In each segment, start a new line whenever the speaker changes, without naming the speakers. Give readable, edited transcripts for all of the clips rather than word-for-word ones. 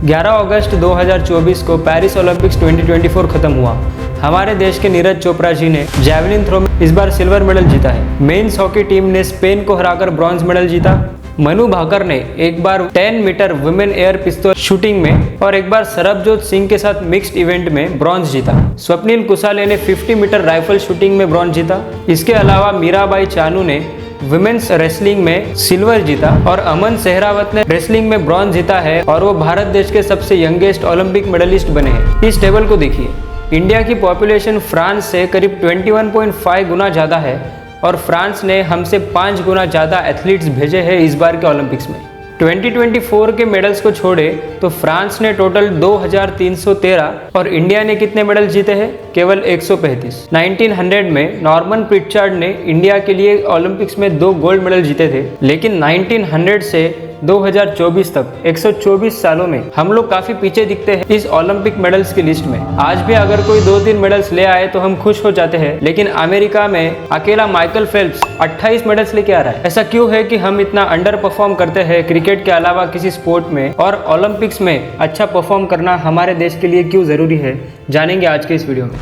11 अगस्त 2024 को Paris Olympics 2024 खत्म हुआ। हमारे देश के नीरज चोपड़ा जी ने जैवलिन थ्रो में इस बार सिल्वर मेडल जीता है। मेंस हॉकी टीम ने स्पेन को हराकर ब्रॉन्ज मेडल जीता। मनु भाकर ने एक बार 10 मीटर वुमेन एयर पिस्तौल शूटिंग में और एक बार सरबजोत सिंह के साथ मिक्स्ड इवेंट में ब्रॉन्ज जीता। स्वप्निल कुसाले ने 50 मीटर राइफल शूटिंग में ब्रॉन्ज जीता। इसके अलावा मीराबाई चानू ने वुमेन्स रेसलिंग में सिल्वर जीता और अमन सहरावत ने रेसलिंग में ब्रॉन्ज जीता है और वो भारत देश के सबसे यंगेस्ट ओलंपिक मेडलिस्ट बने हैं। इस टेबल को देखिए, इंडिया की पॉपुलेशन फ्रांस से करीब 21.5 गुना ज़्यादा है और फ्रांस ने हमसे 5 गुना ज़्यादा एथलीट्स भेजे हैं इस बार के ओलंपिक्स में। 2024 के मेडल्स को छोड़े तो फ्रांस ने टोटल 2313 और इंडिया ने कितने मेडल जीते हैं? केवल 135। 1900 में नॉर्मन प्रिचार्ड ने इंडिया के लिए ओलंपिक्स में 2 गोल्ड मेडल जीते थे, लेकिन 1900 से 2024 तक 124 सालों में हम लोग काफी पीछे दिखते हैं इस ओलंपिक मेडल्स की लिस्ट में। आज भी अगर कोई 2-3 मेडल्स ले आए तो हम खुश हो जाते हैं, लेकिन अमेरिका में अकेला माइकल फेल्प्स 28 मेडल्स लेके आ रहा है। ऐसा क्यों है कि हम इतना अंडर परफॉर्म करते हैं क्रिकेट के अलावा किसी स्पोर्ट में, और ओलंपिक्स में अच्छा परफॉर्म करना हमारे देश के लिए क्यों जरूरी है, जानेंगे आज के इस वीडियो में।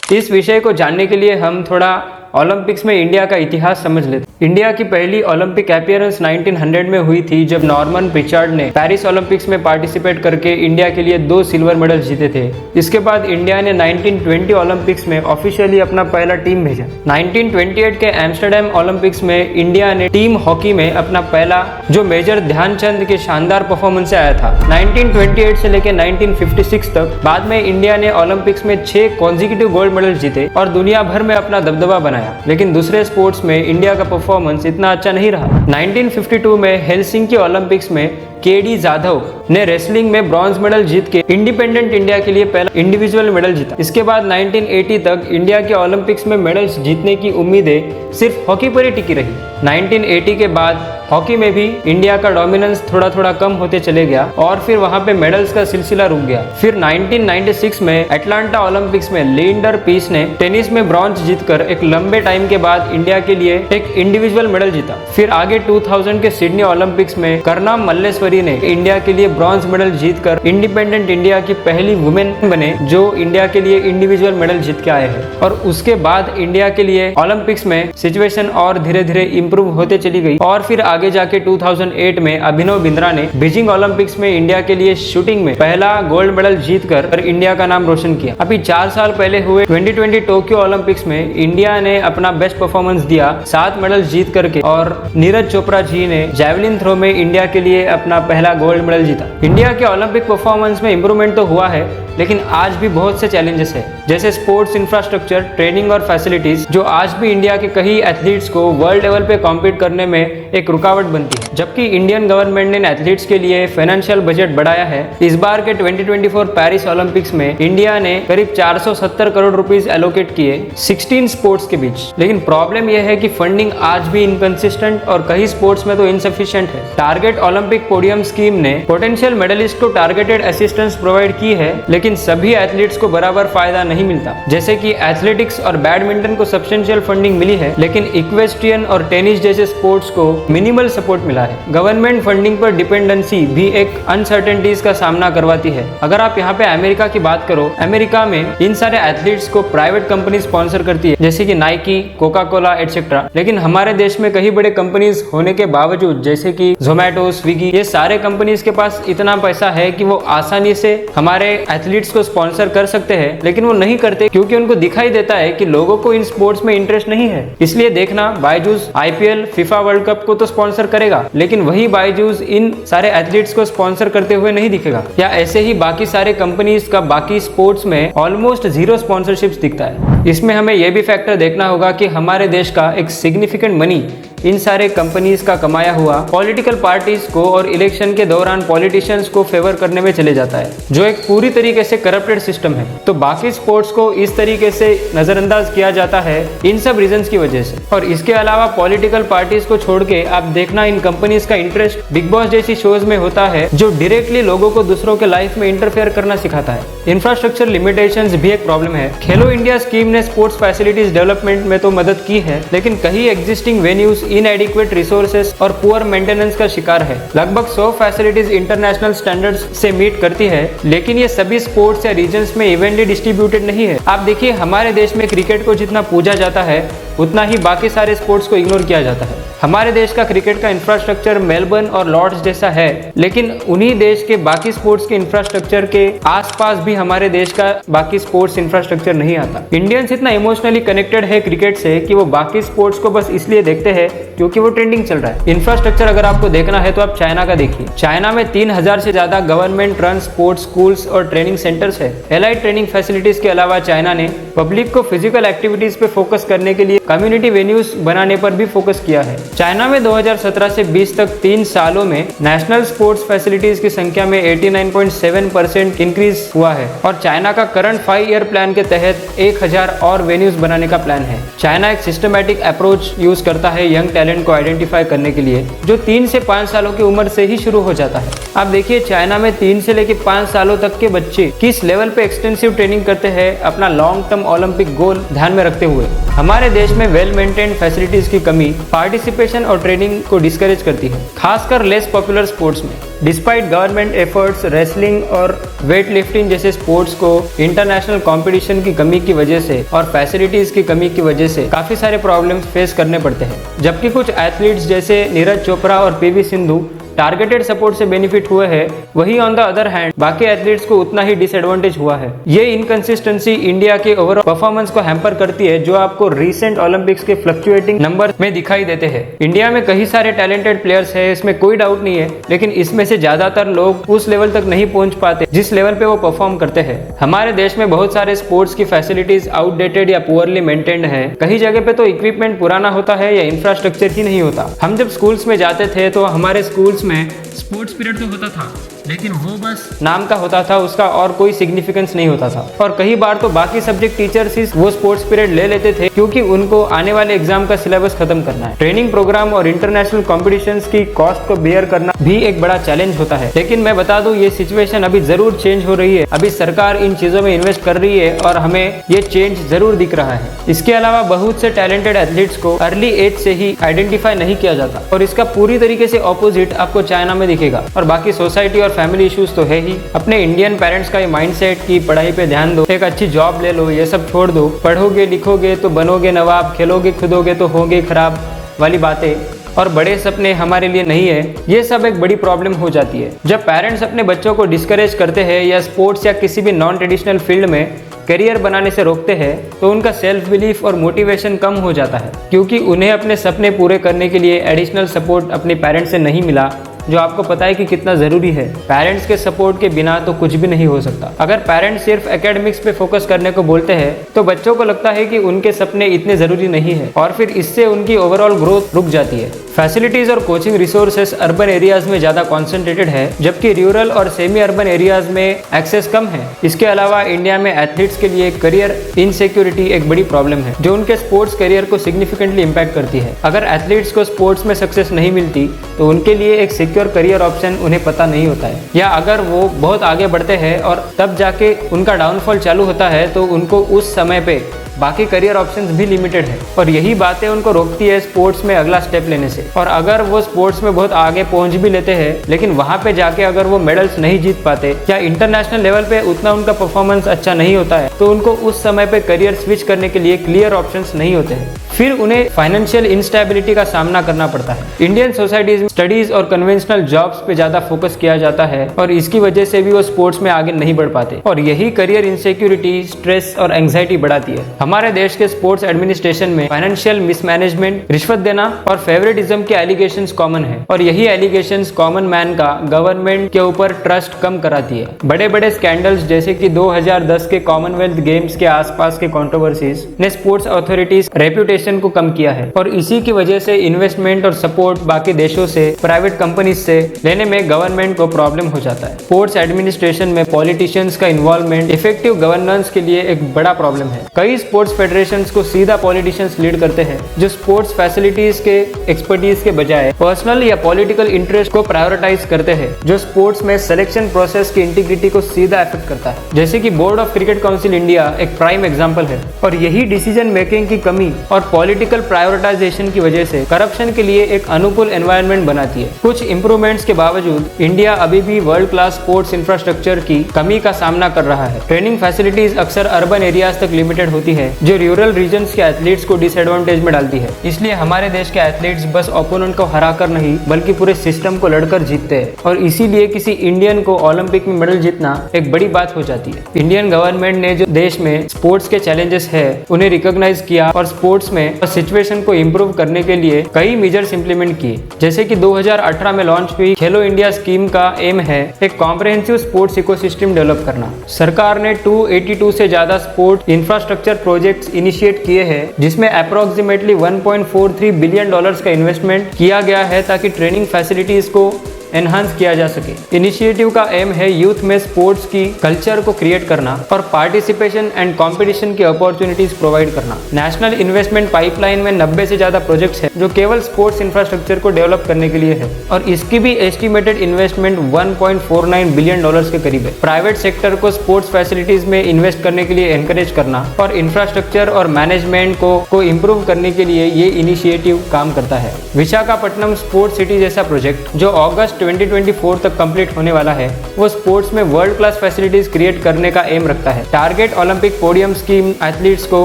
इस विषय को जानने के लिए हम थोड़ा ओलंपिक्स में इंडिया का इतिहास समझ लेते। इंडिया की पहली ओलंपिक अपीयरेंस 1900 में हुई थी, जब नॉर्मन प्रिचार्ड ने पेरिस ओलंपिक्स में पार्टिसिपेट करके इंडिया के लिए 2 सिल्वर मेडल जीते थे। इसके बाद इंडिया ने 1920 ओलंपिक्स में ऑफिशियली अपना पहला टीम भेजा। 1928 के एम्स्टर्डम ओलंपिक्स में इंडिया ने टीम हॉकी में अपना पहला, जो मेजर ध्यानचंद के शानदार परफॉर्मेंस से आया था। 1928 से लेकर 1956 तक बाद में इंडिया ने ओलंपिक्स में 6 कॉन्जिक्यूटिव गोल्ड मेडल जीते और दुनिया भर में अपना दबदबा बनाया। लेकिन दूसरे स्पोर्ट्स में इंडिया का परफॉर्मेंस इतना अच्छा नहीं रहा। 1952 में हेलसिंकी ओलंपिक्स में केडी जाधव ने रेसलिंग में ब्रॉन्ज मेडल जीत के इंडिपेंडेंट इंडिया के लिए पहला इंडिविजुअल मेडल जीता। इसके बाद 1980 तक इंडिया के ओलंपिक्स में मेडल्स जीतने की उम्मीदें सिर्फ हॉकी पर ही टिकी रही। 1980 के बाद हॉकी में भी इंडिया का डोमिनेंस थोड़ा थोड़ा कम होते चले गया और फिर वहां पे मेडल्स का सिलसिला रुक गया। फिर 1996 में एटलांटा ओलंपिक्स में लिएंडर पीस ने टेनिस में ब्रॉन्ज जीतकर एक लंबे टाइम के बाद इंडिया के लिए एक इंडिविजुअल मेडल जीता। फिर आगे 2000 के सिडनी ओलंपिक्स में करनाम मल्लेश्वरी ने इंडिया के लिए ब्रॉन्ज मेडल जीतकर इंडिपेंडेंट इंडिया की पहली वुमेन बने जो इंडिया के लिए इंडिविजुअल मेडल जीत के आए हैं। और उसके बाद इंडिया के लिए ओलंपिक्स में सिचुएशन और धीरे धीरे इंप्रूव होते चली गई और फिर आगे जाके 2008 में अभिनव बिंद्रा ने बीजिंग ओलंपिक्स में इंडिया के लिए शूटिंग में पहला गोल्ड मेडल जीतकर इंडिया का नाम रोशन किया। अभी 4 साल पहले हुए 2020 टोक्यो ओलंपिक्स में इंडिया ने अपना बेस्ट परफॉर्मेंस दिया, 7 मेडल जीत करके, और नीरज चोपड़ा जी ने जैवलिन थ्रो में इंडिया के लिए अपना पहला गोल्ड मेडल जीता। इंडिया के ओलंपिक परफॉर्मेंस में इंप्रूवमेंट तो हुआ है, लेकिन आज भी बहुत से चैलेंजेस है, जैसे स्पोर्ट्स इंफ्रास्ट्रक्चर, ट्रेनिंग और फैसिलिटीज, जो आज भी इंडिया के कई एथलीट्स को वर्ल्ड लेवल पे कॉम्पीट करने में एक रुकावट बनती है। जबकि इंडियन गवर्नमेंट ने एथलीट्स के लिए फाइनेंशियल बजट बढ़ाया है। इस बार के 2024 पेरिस ओलंपिक्स में इंडिया ने करीब 470 करोड़ रुपीस एलोकेट किए 16 स्पोर्ट्स के बीच। लेकिन प्रॉब्लम यह है कि फंडिंग आज भी इनकंसिस्टेंट और कई स्पोर्ट्स में तो इनसफिशिएंट है। टारगेट ओलंपिक पोडियम स्कीम ने पोटेंशियल मेडलिस्ट को टारगेटेड असिस्टेंस प्रोवाइड की है, लेकिन सभी एथलीट्स को बराबर फायदा नहीं मिलता। जैसे कि एथलेटिक्स और बैडमिंटन को सब्सटेंशियल फंडिंग मिली है, लेकिन इक्वेस्ट्रियन और टेनिस जैसे स्पोर्ट्स को मिनिमल सपोर्ट मिला है। गवर्नमेंट फंडिंग पर डिपेंडेंसी भी एक अनसर्टेनिटीज का सामना करवाती है। अगर आप यहाँ पे अमेरिका की बात करो, अमेरिका में इन सारे एथलीट्स को प्राइवेट कंपनी स्पॉन्सर करती है, जैसे कि नाइकी, कोका कोला एटसेट्रा। लेकिन हमारे देश में कई बड़े कंपनीज होने के बावजूद, जैसे कि जोमेटो, स्विगी, ये सारे कंपनीज के पास इतना पैसा है कि वो आसानी से हमारे एथलीट्स को स्पॉन्सर कर सकते हैं, लेकिन वो नहीं करते क्योंकि उनको दिखाई देता है कि लोगों को इन स्पोर्ट्स में इंटरेस्ट नहीं है। इसलिए देखना, Byju's IPL, FIFA world cup को तो स्पॉन्सर करेगा, लेकिन वही बायजूस इन सारे एथलीट्स को स्पॉन्सर करते हुए नहीं दिखेगा। या ऐसे ही बाकी सारे कंपनीज का बाकी स्पोर्ट्स में ऑलमोस्ट 0 स्पॉन्सरशिप्स दिखता है। इसमें हमें यह भी फैक्टर देखना होगा कि हमारे देश का एक सिग्निफिकेंट मनी इन सारे कंपनीज का कमाया हुआ पॉलिटिकल पार्टीज को और इलेक्शन के दौरान पॉलिटिशियंस को फेवर करने में चले जाता है, जो एक पूरी तरीके से करप्टेड सिस्टम है। तो बाकी स्पोर्ट्स को इस तरीके से नजरअंदाज किया जाता है इन सब रीजंस की वजह से। और इसके अलावा पॉलिटिकल पार्टीज को छोड़ के आप देखना, इन कंपनीज का इंटरेस्ट बिग बॉस जैसी शोज में होता है, जो डायरेक्टली लोगों को दूसरों के लाइफ में इंटरफेयर करना सिखाता है। इंफ्रास्ट्रक्चर लिमिटेशंस भी एक प्रॉब्लम है। खेलो इंडिया स्कीम ने ने स्पोर्ट्स फैसिलिटीज डेवलपमेंट में तो मदद की है, लेकिन कई एग्जिस्टिंग वेन्यूज इनएडिक्वेट रिसोर्सेज और पुअर मेंटेनेंस का शिकार है। लगभग 100 फैसिलिटीज इंटरनेशनल स्टैंडर्ड्स से मीट करती है, लेकिन ये सभी स्पोर्ट्स या रीजन्स में इवनली डिस्ट्रीब्यूटेड नहीं है। आप देखिए, हमारे देश में क्रिकेट को जितना पूजा जाता है उतना ही बाकी सारे स्पोर्ट्स को इग्नोर किया जाता है। हमारे देश का क्रिकेट का इंफ्रास्ट्रक्चर मेलबर्न और लॉर्ड्स जैसा है, लेकिन उन्हीं देश के बाकी स्पोर्ट्स के इंफ्रास्ट्रक्चर के आसपास भी हमारे देश का बाकी स्पोर्ट्स इंफ्रास्ट्रक्चर नहीं आता। इंडियंस इतना इमोशनली कनेक्टेड है क्रिकेट से कि वो बाकी स्पोर्ट्स को बस इसलिए देखते हैं क्योंकि वो ट्रेंडिंग चल रहा है। इंफ्रास्ट्रक्चर अगर आपको देखना है तो आप चाइना का देखिए। चाइना में 3000 से ज्यादा गवर्नमेंट रन स्पोर्ट्स स्कूल्स और ट्रेनिंग सेंटर्स है। एलाइड ट्रेनिंग फैसिलिटीज के अलावा चाइना ने पब्लिक को फिजिकल एक्टिविटीज पे फोकस करने के लिए कम्युनिटी वेन्यूज बनाने पर भी फोकस किया है। चाइना में 2017 से 20 तक 3 सालों में नेशनल स्पोर्ट्स फैसिलिटीज की संख्या में 89.7% इंक्रीज हुआ है और चाइना का करंट 5 ईयर प्लान के तहत 1000 और वेन्यूज बनाने का प्लान है। चाइना एक सिस्टमैटिक अप्रोच यूज करता है यंग टैलेंट को आइडेंटिफाई करने के लिए, जो 3 से 5 सालों की उम्र से ही शुरू हो जाता है। आप देखिए, चाइना में 3 से लेकर 5 सालों तक के बच्चे किस लेवल पे एक्सटेंसिव ट्रेनिंग करते हैं अपना लॉन्ग टर्म ओलंपिक गोल ध्यान में रखते हुए। हमारे देश में वेल मेंटेन्ड फैसिलिटीज की कमी पार्टिसिपेशन और ट्रेनिंग को डिस्करेज करती है, खासकर लेस पॉपुलर स्पोर्ट्स में। डिस्पाइट गवर्नमेंट एफर्ट्स, रेसलिंग और वेट लिफ्टिंग जैसे स्पोर्ट्स को इंटरनेशनल कंपटीशन की कमी की वजह से और फैसिलिटीज की कमी की वजह से काफी सारे प्रॉब्लम्स फेस करने पड़ते हैं। जबकि कुछ एथलीट्स जैसे नीरज चोपड़ा और पीवी सिंधु टारगेटेड सपोर्ट से बेनिफिट हुए हैं, वही ऑन द अदर हैंड बाकी एथलीट्स को उतना ही डिसएडवांटेज हुआ है। ये इनकंसिस्टेंसी इंडिया के ओवरऑल परफॉर्मेंस को हैम्पर करती है, जो आपको रीसेंट ओलंपिक्स के फ्लक्चुएटिंग नंबर में दिखाई देते हैं। इंडिया में कई सारे टैलेंटेड प्लेयर्स हैं, इसमें कोई डाउट नहीं है, लेकिन इसमें से ज्यादातर लोग उस लेवल तक नहीं पहुंच पाते जिस लेवल पे वो परफॉर्म करते हैं। हमारे देश में बहुत सारे स्पोर्ट्स की फैसिलिटीज आउटडेटेड या पुअरली मेंटेन्ड है। कई जगह पे तो इक्विपमेंट पुराना होता है या इंफ्रास्ट्रक्चर ही नहीं होता। हम जब स्कूल्स में जाते थे तो हमारे स्कूल्स में स्पोर्ट्स पीरियड तो होता था, लेकिन वो बस नाम का होता था, उसका और कोई सिग्निफिकेंस नहीं होता था। और कई बार तो बाकी सब्जेक्ट टीचर्स ही वो स्पोर्ट्स पीरियड ले लेते थे क्योंकि उनको आने वाले एग्जाम का सिलेबस खत्म करना है। ट्रेनिंग प्रोग्राम और इंटरनेशनल कॉम्पिटिशन्स की कॉस्ट को बेयर करना भी एक बड़ा चैलेंज होता है। लेकिन मैं बता दूं, ये सिचुएशन अभी जरूर चेंज हो रही है। अभी सरकार इन चीजों में इन्वेस्ट कर रही है और हमें ये चेंज जरूर दिख रहा है। इसके अलावा बहुत से टैलेंटेड एथलीट्स को अर्ली एज से ही आइडेंटिफाई नहीं किया जाता और इसका पूरी तरीके से ऑपोजिट आपको चाइना में दिखेगा। और बाकी सोसाइटी और फैमिली इश्यूज तो है ही। अपने इंडियन पेरेंट्स का ये माइंडसेट कि पढ़ाई पे ध्यान दो, एक अच्छी जॉब ले लो, ये सब छोड़ दो, पढ़ोगे लिखोगे तो बनोगे नवाब, खेलोगे कूदोगे तो होगे खराब वाली बातें और बड़े सपने हमारे लिए नहीं है, ये सब एक बड़ी प्रॉब्लम हो जाती है। जब पेरेंट्स अपने बच्चों को डिस्करेज करते हैं या स्पोर्ट्स या किसी भी नॉन ट्रेडिशनल फील्ड में करियर बनाने से रोकते हैं, तो उनका सेल्फ बिलीफ और मोटिवेशन कम हो जाता है, क्योंकि उन्हें अपने सपने पूरे करने के लिए एडिशनल सपोर्ट अपने पेरेंट्स से नहीं मिला, जो आपको पता है कि कितना जरूरी है। पेरेंट्स के सपोर्ट के बिना तो कुछ भी नहीं हो सकता। अगर पेरेंट्स सिर्फ एकेडमिक्स पे फोकस करने को बोलते हैं तो बच्चों को लगता है कि उनके सपने इतने जरूरी नहीं है और फिर इससे उनकी ओवरऑल ग्रोथ रुक जाती है। फैसिलिटीज और कोचिंग रिसोर्सेस अर्बन एरियाज में ज्यादा कॉन्सेंट्रेटेड है, जबकि रूरल और सेमी अर्बन एरियाज में एक्सेस कम है। इसके अलावा इंडिया में एथलीट्स के लिए करियर इनसिक्योरिटी एक बड़ी प्रॉब्लम है, जो उनके स्पोर्ट्स करियर को सिग्निफिकेंटली इम्पैक्ट करती है। अगर एथलीट्स को स्पोर्ट्स में सक्सेस नहीं मिलती तो उनके लिए एक सिक्योर करियर ऑप्शन उन्हें पता नहीं होता है, या अगर वो बहुत आगे बढ़ते हैं और तब जाके उनका डाउनफॉल चालू होता है तो उनको उस समय पे बाकी करियर ऑप्शंस भी लिमिटेड है और यही बातें उनको रोकती है स्पोर्ट्स में अगला स्टेप लेने से। और अगर वो स्पोर्ट्स में बहुत आगे पहुंच भी लेते हैं, लेकिन वहां पे जाके अगर वो मेडल्स नहीं जीत पाते या इंटरनेशनल लेवल पे उतना उनका परफॉर्मेंस अच्छा नहीं होता है, तो उनको उस समय पे करियर स्विच करने के लिए क्लियर ऑप्शंस नहीं होते हैं। फिर उन्हें फाइनेंशियल इंस्टेबिलिटी का सामना करना पड़ता है। इंडियन सोसाइटीज में स्टडीज और कन्वेंशनल जॉब्स पे ज्यादा फोकस किया जाता है और इसकी वजह से भी वो स्पोर्ट्स में आगे नहीं बढ़ पाते और यही करियर इनसिक्योरिटी, स्ट्रेस और एंग्जाइटी बढ़ाती है। हमारे देश के स्पोर्ट्स एडमिनिस्ट्रेशन में फाइनेंशियल मिसमैनेजमेंट, रिश्वत देना और फेवरेटिज्म के एलिगेशंस कॉमन है और यही एलिगेशंस कॉमन मैन का गवर्नमेंट के ऊपर ट्रस्ट कम कराती है। बड़े बड़े स्कैंडल्स जैसे कि 2010 के कॉमनवेल्थ गेम्स के आसपास के कंट्रोवर्सीज ने स्पोर्ट्स अथॉरिटीज रेप्यूटेशन कंपटीशन को कम किया है और इसी की वजह से इन्वेस्टमेंट और सपोर्ट बाकी देशों से, प्राइवेट कंपनीज से लेने में गवर्नमेंट को प्रॉब्लम हो जाता है। स्पोर्ट्स एडमिनिस्ट्रेशन में पॉलिटिशियंस का इन्वॉल्वमेंट इफेक्टिव गवर्नेंस के लिए एक बड़ा प्रॉब्लम है। कई स्पोर्ट्स फेडरेशंस को सीधा पॉलिटिशियंस लीड करते हैं, जो स्पोर्ट्स फैसिलिटीज के एक्सपर्टीज के बजाय पर्सनल या पॉलिटिकल इंटरेस्ट को प्रायोरिटाइज करते हैं, जो स्पोर्ट्स में सिलेक्शन प्रोसेस की इंटीग्रिटी को सीधा इफेक्ट करता है। जैसे कि board of cricket council India एक प्राइम एग्जांपल है और यही डिसीजन मेकिंग की कमी और पॉलिटिकल प्रायोरिटाइजेशन की वजह से करप्शन के लिए एक अनुकूल एनवायरनमेंट बनाती है। कुछ इंप्रूवमेंट्स के बावजूद इंडिया अभी भी वर्ल्ड क्लास स्पोर्ट्स इंफ्रास्ट्रक्चर की कमी का सामना कर रहा है। ट्रेनिंग फैसिलिटीज अक्सर अर्बन एरियाज तक लिमिटेड होती है, जो रूरल रीजन्स के एथलीट्स को डिसएडवांटेज में डालती है। इसलिए हमारे देश के एथलीट्स बस ओपोनेंट को हराकर नहीं बल्कि पूरे सिस्टम को लड़कर जीतते हैं और इसीलिए किसी इंडियन को ओलंपिक में मेडल जीतना एक बड़ी बात हो जाती है। इंडियन गवर्नमेंट ने जो देश में स्पोर्ट्स के चैलेंजेस है उन्हें रिकॉग्नाइज किया और स्पोर्ट्स में सिचुएशन को इम्प्रूव करने के लिए कई मेजर्स इंप्लीमेंट किए। जैसे कि 2018 में लॉन्च हुई खेलो इंडिया स्कीम का एम है एक कॉम्प्रिहेंसिव स्पोर्ट्स इकोसिस्टम डेवलप करना। सरकार ने 282 से ज्यादा स्पोर्ट्स इंफ्रास्ट्रक्चर प्रोजेक्ट्स इनिशिएट किए हैं, जिसमें अप्रोक्सीमेटली $1.43 बिलियन का इन्वेस्टमेंट किया गया है ताकि ट्रेनिंग फैसिलिटीज को एनहांस किया जा सके। इनिशिएटिव का एम है यूथ में स्पोर्ट्स की कल्चर को क्रिएट करना और पार्टिसिपेशन एंड कंपटीशन की अपॉर्चुनिटीज प्रोवाइड करना। नेशनल इन्वेस्टमेंट पाइपलाइन में 90 से ज्यादा प्रोजेक्ट्स हैं जो केवल स्पोर्ट्स इंफ्रास्ट्रक्चर को डेवलप करने के लिए है और इसकी भी एस्टिमेटेड इन्वेस्टमेंट $1.49 बिलियन के करीब है। प्राइवेट सेक्टर को स्पोर्ट्स फैसिलिटीज में इन्वेस्ट करने के लिए एनकरेज करना और इंफ्रास्ट्रक्चर और मैनेजमेंट को इम्प्रूव करने के लिए ये इनिशिएटिव काम करता है। विशाखापट्टनम स्पोर्ट्स सिटी जैसा प्रोजेक्ट जो अगस्त 2024 तक कंप्लीट होने वाला है, वो स्पोर्ट्स में वर्ल्ड क्लास फैसिलिटीज क्रिएट करने का एम रखता है। Target Olympic podium scheme athletes को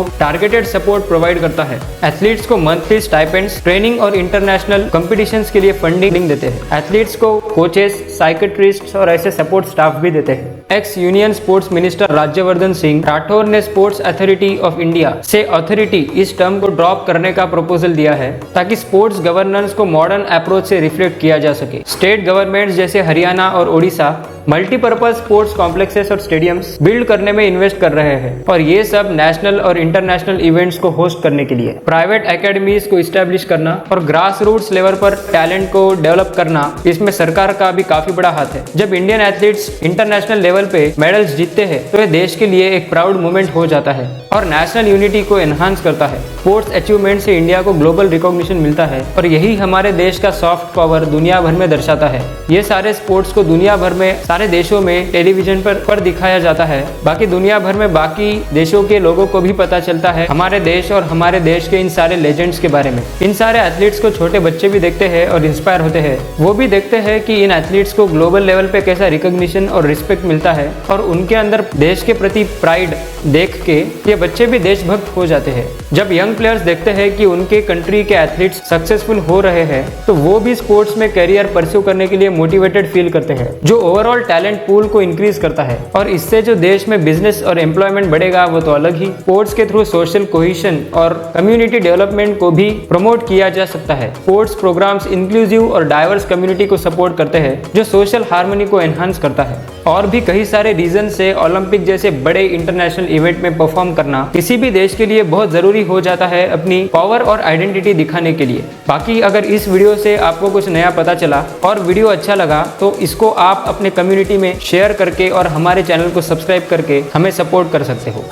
टारगेटेड सपोर्ट प्रोवाइड करता है। एथलीट्स को मंथली स्टाइपेंड्स, ट्रेनिंग और इंटरनेशनल कंपटीशंस के लिए फंडिंग देते हैं। एथलीट्स को कोचेस, साइकेट्रिस्ट्स और ऐसे सपोर्ट स्टाफ भी देते हैं। X union sports minister Rajyavardhan Singh Rathore ने स्पोर्ट्स अथॉरिटी ऑफ इंडिया से अथॉरिटी इस टर्म को ड्रॉप करने का प्रपोजल दिया है ताकि स्पोर्ट्स गवर्नेंस को मॉडर्न अप्रोच से रिफ्लेक्ट किया जा सके। स्टेट गवर्नमेंट्स जैसे हरियाणा और ओडिशा मल्टीपर्पज स्पोर्ट्स कॉम्प्लेक्सेस और स्टेडियम्स बिल्ड करने में इन्वेस्ट कर रहे हैं और ये सब नेशनल और इंटरनेशनल इवेंट्स को होस्ट करने के लिए। प्राइवेट एकेडमीज को इस्टेब्लिश करना और ग्रास रूट्स लेवल पर टैलेंट को डेवलप करना, इसमें सरकार का भी काफी बड़ा हाथ है। जब इंडियन एथलीट्स इंटरनेशनल लेवल पे मेडल्स जीतते हैं तो ये देश के लिए एक प्राउड मोमेंट हो जाता है और नेशनल यूनिटी को एनहांस करता है। स्पोर्ट्स अचीवमेंट से इंडिया को ग्लोबल रिकॉग्निशन मिलता है और यही हमारे देश का सॉफ्ट पावर दुनिया भर में दर्शाता है। ये सारे स्पोर्ट्स को दुनिया भर में सारे देशों में टेलीविजन पर दिखाया जाता है। बाकी दुनिया भर में बाकी देशों के लोगों को भी पता चलता है हमारे देश और हमारे देश के इन सारे लेजेंड्स के बारे में। इन सारे एथलीट्स को छोटे बच्चे भी देखते हैं और इंस्पायर होते हैं। वो भी देखते हैं कि इन एथलीट्स को ग्लोबल लेवल पे कैसा रिकॉग्निशन और रिस्पेक्ट मिलता है और उनके अंदर देश के प्रति प्राइड देख के ये बच्चे भी देशभक्त हो जाते हैं। जब यंग प्लेयर्स देखते हैं कि उनके कंट्री के एथलीट्स सक्सेसफुल हो रहे हैं तो वो भी स्पोर्ट्स में करियर परस्यू करने के लिए मोटिवेटेड फील करते हैं, जो ओवरऑल टैलेंट पूल को इंक्रीज करता है और इससे जो देश में बिजनेस और एम्प्लॉयमेंट बढ़ेगा वो तो अलग ही। स्पोर्ट्स के थ्रू सोशल कोहेशन और कम्युनिटी डेवलपमेंट को भी प्रमोट किया जा सकता है। स्पोर्ट्स प्रोग्राम्स इंक्लूसिव और डाइवर्स कम्युनिटी को सपोर्ट करते हैं, जो सोशल हार्मनी को एनहांस करता है। और भी कई सारे रीजन से ओलंपिक जैसे बड़े इंटरनेशनल इवेंट में परफॉर्म करना किसी भी देश के लिए बहुत जरूरी हो जाता है अपनी पावर और आइडेंटिटी दिखाने के लिए। बाकी अगर इस वीडियो से आपको कुछ नया पता चला और वीडियो अच्छा लगा तो इसको आप अपने कम्युनिटी में शेयर करके और हमारे चैनल को सब्सक्राइब करके हमें सपोर्ट कर सकते हो।